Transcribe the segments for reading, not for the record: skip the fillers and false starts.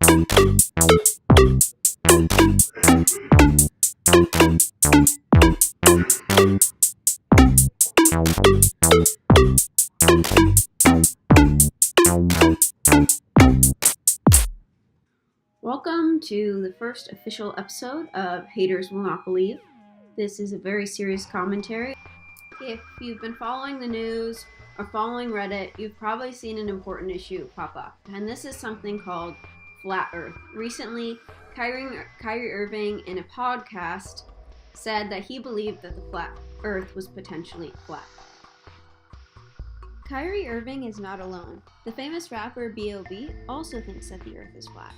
Welcome to the first official episode of Haters Will Not Believe. This is a very serious commentary. If you've been following the news or following Reddit, you've probably seen an important issue pop up, and this is something called Flat Earth. Recently, Kyrie Irving in a podcast said that he believed that the flat Earth was potentially flat. Kyrie Irving is not alone. The famous rapper B.O.B. also thinks that the Earth is flat.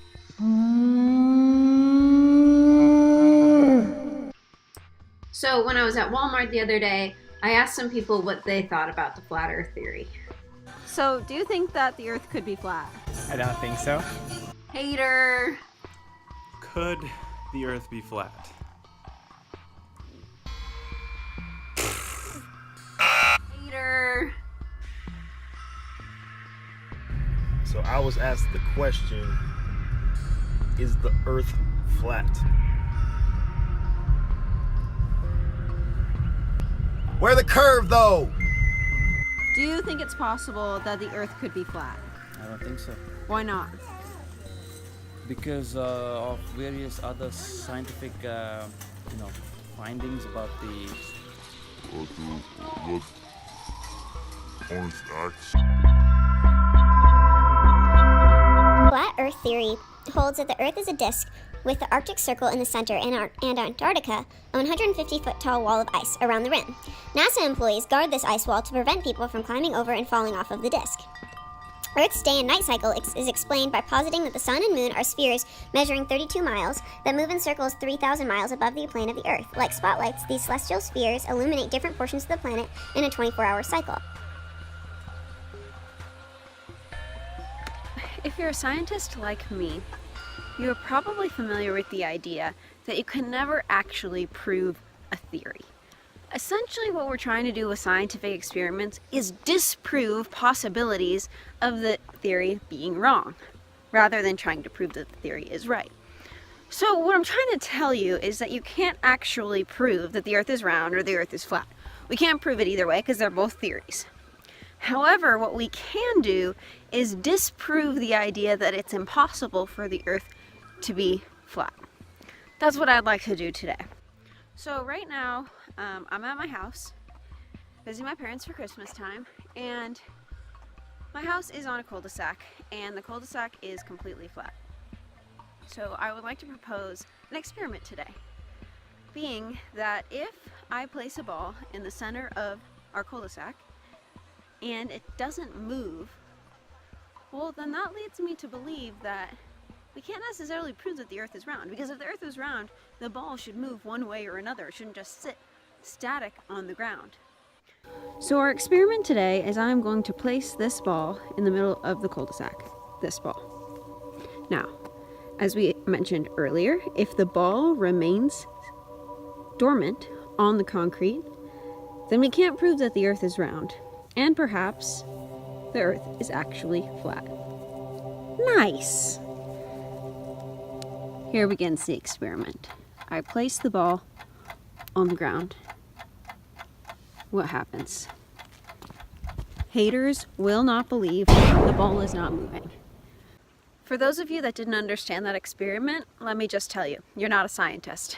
So when I was at Walmart the other day, I asked some people what they thought about the flat Earth theory. So, do you think that the Earth could be flat? I don't think so. Hater! Could the Earth be flat? Hater! So I was asked the question, is the Earth flat? Where the curve though? Do you think it's possible that the Earth could be flat? I don't think so. Why not? Because of various other scientific, findings about the Flat Earth theory holds that the Earth is a disk with the Arctic Circle in the center and Antarctica, a 150-foot tall wall of ice around the rim. NASA employees guard this ice wall to prevent people from climbing over and falling off of the disk. Earth's day and night cycle is explained by positing that the sun and moon are spheres measuring 32 miles that move in circles 3,000 miles above the plane of the Earth. Like spotlights, these celestial spheres illuminate different portions of the planet in a 24-hour cycle. If you're a scientist like me, you are probably familiar with the idea that you can never actually prove a theory. Essentially, what we're trying to do with scientific experiments is disprove possibilities of the theory being wrong, rather than trying to prove that the theory is right. So what I'm trying to tell you is that you can't actually prove that the Earth is round or the Earth is flat. We can't prove it either way because they're both theories. However, what we can do is disprove the idea that it's impossible for the Earth to be flat. That's what I'd like to do today. So right now, I'm at my house, visiting my parents for Christmas time, and my house is on a cul-de-sac, and the cul-de-sac is completely flat. So I would like to propose an experiment today, being that if I place a ball in the center of our cul-de-sac, and it doesn't move, well, then that leads me to believe that we can't necessarily prove that the Earth is round, because if the Earth is round, the ball should move one way or another. It shouldn't just sit static on the ground. So our experiment today is I'm going to place this ball in the middle of the cul-de-sac, this ball. Now, as we mentioned earlier, if the ball remains dormant on the concrete, then we can't prove that the Earth is round, and perhaps the Earth is actually flat. Nice! Here begins the experiment. I place the ball on the ground. What happens? Haters will not believe the ball is not moving. For those of you that didn't understand that experiment, let me just tell you, you're not a scientist.